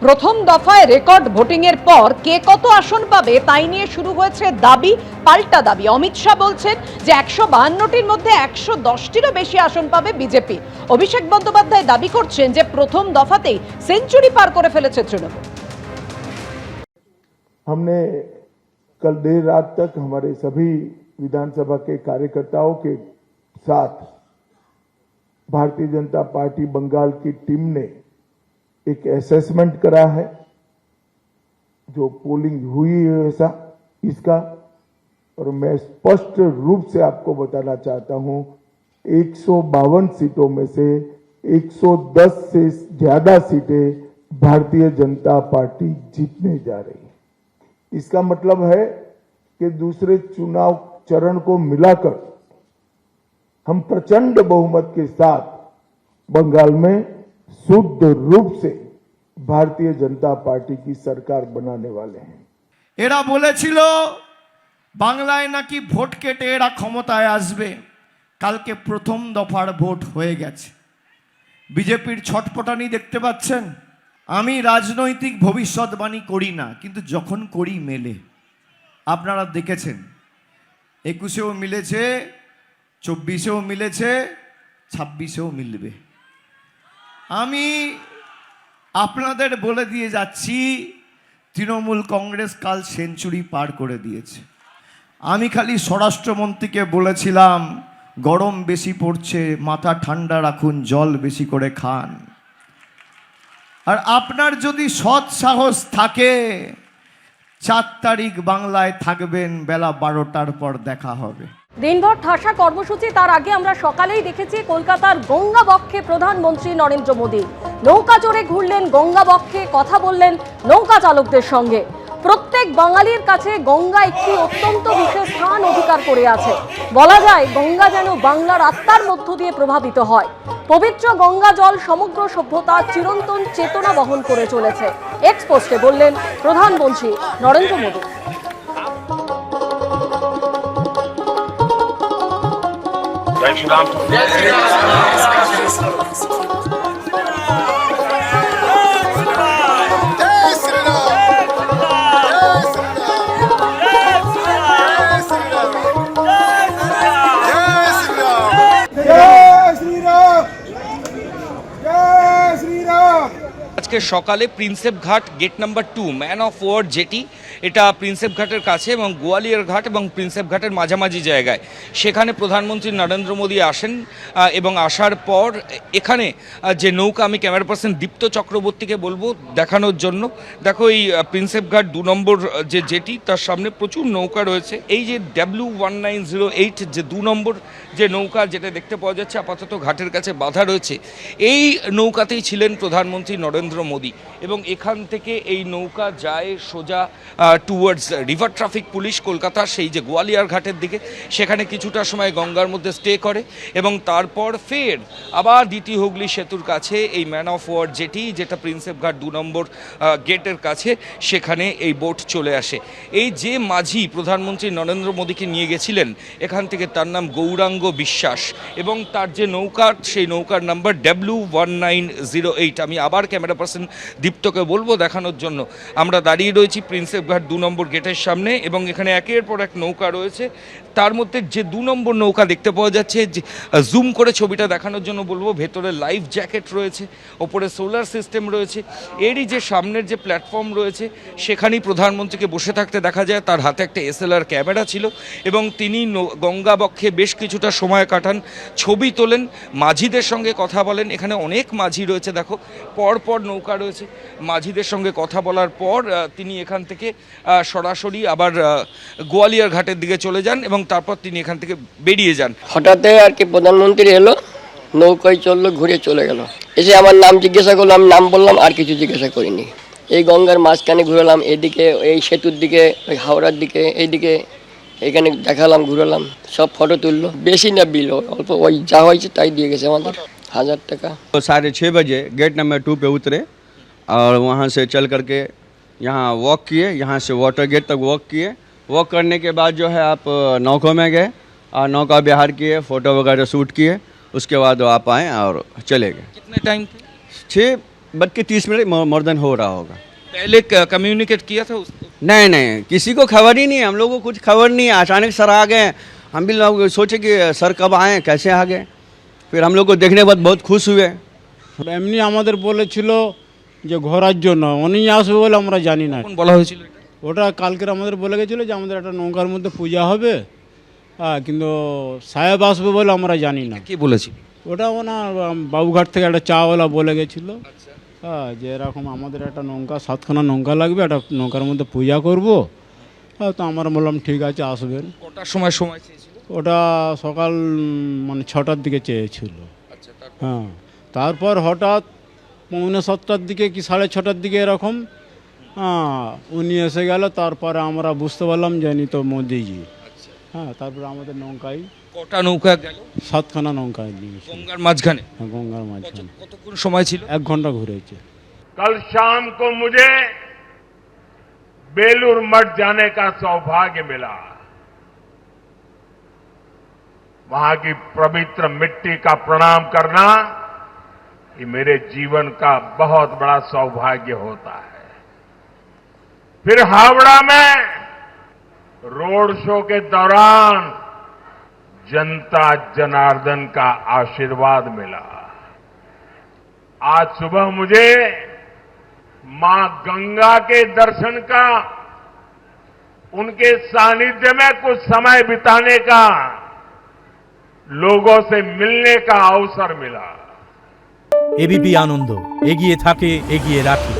প্রথম দফায় record voting এর পর কে কত আসন পাবে তাই নিয়ে শুরু হয়েছে দাবি পাল্টা দাবি। অমিত শাহ বলছেন যে 152টির মধ্যে 110টিরও বেশি আসন পাবে বিজেপি। অভিষেক বন্দ্যোপাধ্যায় দাবি করছেন যে প্রথম দফাতেই সেঞ্চুরি পার করে ফেলেছে তৃণমূল। हमने कल देर रात तक हमारे सभी विधानसभा के कार्यकर्ताओं के साथ भारतीय जनता पार्टी बंगाल की टीम ने एक असेसमेंट करा है जो पोलिंग हुई है ऐसा इसका, और मैं स्पष्ट रूप से आपको बताना चाहता हूं 152 सीटों में से 110 से ज्यादा सीटें भारतीय जनता पार्टी जीतने जा रही है। इसका मतलब है कि दूसरे चुनाव चरण को मिलाकर हम प्रचंड बहुमत के साथ बंगाल में शुद्ध रूप से भारतीय जनता पार्टी की सरकार बनाने वाले हैं। এরা বলেছিল বাংলায় নাকি ভোট কেটে এরা ক্ষমতায় আসবে। কালকে প্রথম দফার ভোট হয়ে গেছে। বিজেপির ছটপটানি দেখতে পাচ্ছেন। আমি রাজনৈতিক ভবিষ্যৎবাণী করি না, কিন্তু যখন করি মেলে। আপনারা দেখেছেন 21-এও মিলেছে, 24-এও মিলেছে, 26-এও মিলবে। আমি আপনাদের বলে দিয়ে যাচ্ছি তৃণমূল কংগ্রেস কাল সেঞ্চুরি পার করে দিয়েছে। আমি খালি স্বরাষ্ট্রমন্ত্রীকে বলেছিলাম গরম বেশি পড়ছে, মাথা ঠান্ডা রাখুন, জল বেশি করে খান। আর আপনার যদি সৎ সাহস থাকে 4 তারিখ বাংলায় থাকবেন, বেলা 12টার পর দেখা হবে। দিনভর ঠাসা কর্মসূচি। তার আগে আমরা সকালেই দেখেছি কলকাতার গঙ্গা বক্ষে প্রধানমন্ত্রী নরেন্দ্র মোদী নৌকা চড়ে ঘুরলেন, গঙ্গা বক্ষে কথা বললেন নৌকা চালকদের সঙ্গে। প্রত্যেক বাঙালির কাছে গঙ্গা একটি অত্যন্ত বিশেষ স্থান অধিকার করে আছে। বলা যায় গঙ্গা যেন বাংলার আত্মার মধ্য দিয়ে প্রভাবিত হয়। পবিত্র গঙ্গা জল সমগ্র সভ্যতার চিরন্তন চেতনা বহন করে চলেছে, এক্স পোস্টে বললেন প্রধানমন্ত্রী নরেন্দ্র মোদী। जय श्री राम। আজকে সকালে Prinsep Ghat gate number 2 man of war jetty, এটা প্রিন্সেপ ঘাটের কাছে এবং গোয়ালিয়র ঘাট এবং প্রিন্সেপ ঘাটের মাঝামাঝি জায়গায়, সেখানে প্রধানমন্ত্রী নরেন্দ্র মোদী আসেন এবং আসার পর এখানে যে নৌকা, আমি ক্যামেরা পার্সন দীপ্ত চক্রবর্তীকে বলবো দেখানোর জন্য। দেখো এই প্রিন্সেপ ঘাট 2 নম্বর যে জেটি, তার সামনে প্রচুর নৌকা রয়েছে। এই যে W1908 যে 2 নম্বর যে নৌকা, যেটা দেখতে পাওয়া যাচ্ছে আপাতত ঘাটের কাছে বাঁধা রয়েছে, এই নৌকাতেই ছিলেন প্রধানমন্ত্রী নরেন্দ্র মোদী। এবং এখান থেকে এই নৌকা যায় সোজা towards river traffic police Kolkata, সেই যে গোয়ালিয়র ঘাটের দিকে। সেখানে কিছুটা সময় গঙ্গার মধ্যে স্টে করে এবং তারপর ফের আবার দ্বিতীয় হুগলি সেতুর কাছে এই ম্যান অফ ওয়ার জেটি, যেটা প্রিন্সেপ ঘাট 2 নম্বর গেটের কাছে, সেখানে এই বোট চলে আসে। এই যে মাঝি প্রধানমন্ত্রী নরেন্দ্র মোদীকে নিয়ে গেছিলেন এখান থেকে, তার নাম গৌরাঙ্গ বিশ্বাস, এবং তার যে নৌকা, সেই নৌকার নাম্বার W1908। আমি আবার ক্যামেরা পার্সন দীপ্তকে বলবো দেখানোর জন্য। আমরা দাঁড়িয়ে রয়েছি প্রিন্সেপ ঘাট 2 নম্বর গেটের সামনে এবং এখানে একের পর এক নৌকা রয়েছে। তার মধ্যে যে 2 নম্বর নৌকা দেখতে পাওয়া যাচ্ছে, যে জুম করে ছবিটা দেখানোর জন্য বলবো, ভেতরে লাইফ জ্যাকেট রয়েছে, ওপরে সোলার সিস্টেম রয়েছে। এরই যে সামনের যে প্ল্যাটফর্ম রয়েছে, সেখানেই প্রধানমন্ত্রীকে বসে থাকতে দেখা যায়। তার হাতে একটা SLR ক্যামেরা ছিল এবং তিনি গঙ্গা বক্ষে বেশ কিছুটা সময় কাটান, ছবি তোলেন, মাঝিদের সঙ্গে কথা বলেন। এখানে অনেক মাঝি রয়েছে, দেখো পরপর নৌকা রয়েছে। মাঝিদের সঙ্গে কথা বলার পর তিনি এখান থেকে সরাসরি আবার গোয়ালিয়র ঘাটের দিকে চলে যান এবং তারপর তিনি এখান থেকে বেরিয়ে যান। হঠাৎ আর কি প্রধানমন্ত্রী এলো, নৌকায় চললো, ঘুরে চলে গেল। এসে আমার নাম জিজ্ঞাসা করলো, আমি নাম বললাম, আর কিছু জিজ্ঞাসা করিনি। এই গঙ্গার মাঝখানে ঘুরলাম, এদিকে এই সেতুর দিকে, ওই হাওড়ার দিকে, এইদিকে এখানে দেখালাম, ঘুরালাম, সব ফটো তুললো। বেশি না বিল, অল্প, ওই যা হয়েছে তাই দিয়ে গেছে আমাদের 1000 টাকা। 6:30 बजे गेट नंबर 2 पे उतरे और वहाँ से चल करके यहाँ वॉक किए, यहाँ से वाटर गेट तक वॉक किए। वॉक करने के बाद जो है आप नौका में गए और नौका बिहार किए, फ़ोटो वगैरह शूट किए। उसके बाद आप आए और चले गए। कितने टाइम? 6 30 मिनट मोर देन हो रहा होगा। पहले कम्युनिकेट किया था उसको? नहीं नहीं, किसी को खबर ही नहीं है, हम लोगों को कुछ खबर नहीं है। अचानक सर आ गए, हम भी लोग सोचे कि सर कब आए, कैसे आ गए। फिर हम लोग को देखने के बाद बहुत खुश हुए। এমনি আমাদের বলেছিল যে ঘোরার জন্য, উনি আসবে বলে আমরা জানি না। কখন বলা হয়েছিল এটা? ওটা কালকের আমাদের বলে গেছিলো যে আমাদের একটা নৌকার মধ্যে পূজা হবে, হ্যাঁ, কিন্তু সাহেব আসবে বলে আমরা জানি না। কে বলেছিল? ওটা ওনার বাবুঘাট থেকে একটা চাওয়ালা বলে গেছিলো, হ্যাঁ, যে এরকম আমাদের একটা নৌকা, 7খানা নৌকা লাগবে, একটা নৌকার মধ্যে পূজা করব। হ্যাঁ, তো আমরা বললাম ঠিক আছে আসবেন। কটার সময় চেয়েছিল? ওটা সকাল মানে 6টার দিকে চেয়েছিল। আচ্ছা, হ্যাঁ, তারপর হঠাৎ 6:45টার দিকে কি 6:30টার দিকে এরকম, হ্যাঁ, উনি এসে গেল। তারপরে আমরা বুঝতে পারলাম যে ইনি তো মোদিজি। হ্যাঁ, তারপরে আমাদের নৌকায় কটা নৌকা গেল? 7খানা নৌকায় নিয়েছে, গঙ্গার মাঝখানে? হ্যাঁ, গঙ্গার মাঝখানে। কতক্ষণ সময় ছিল? 1 ঘন্টা ঘুরেছে। कल शाम को मुझे बेलूर मठ जाने का सौभाग्य मिला। वहां की पवित्र मिट्टी का प्रणाम करना ये मेरे जीवन का बहुत बड़ा सौभाग्य होता है। फिर हावड़ा में रोड शो के दौरान जनता जनार्दन का आशीर्वाद मिला। आज सुबह मुझे मां गंगा के दर्शन का, उनके सानिध्य में कुछ समय बिताने का, लोगों से मिलने का अवसर मिला। एबीपी आनंद एगिए थाके एगिए राखे।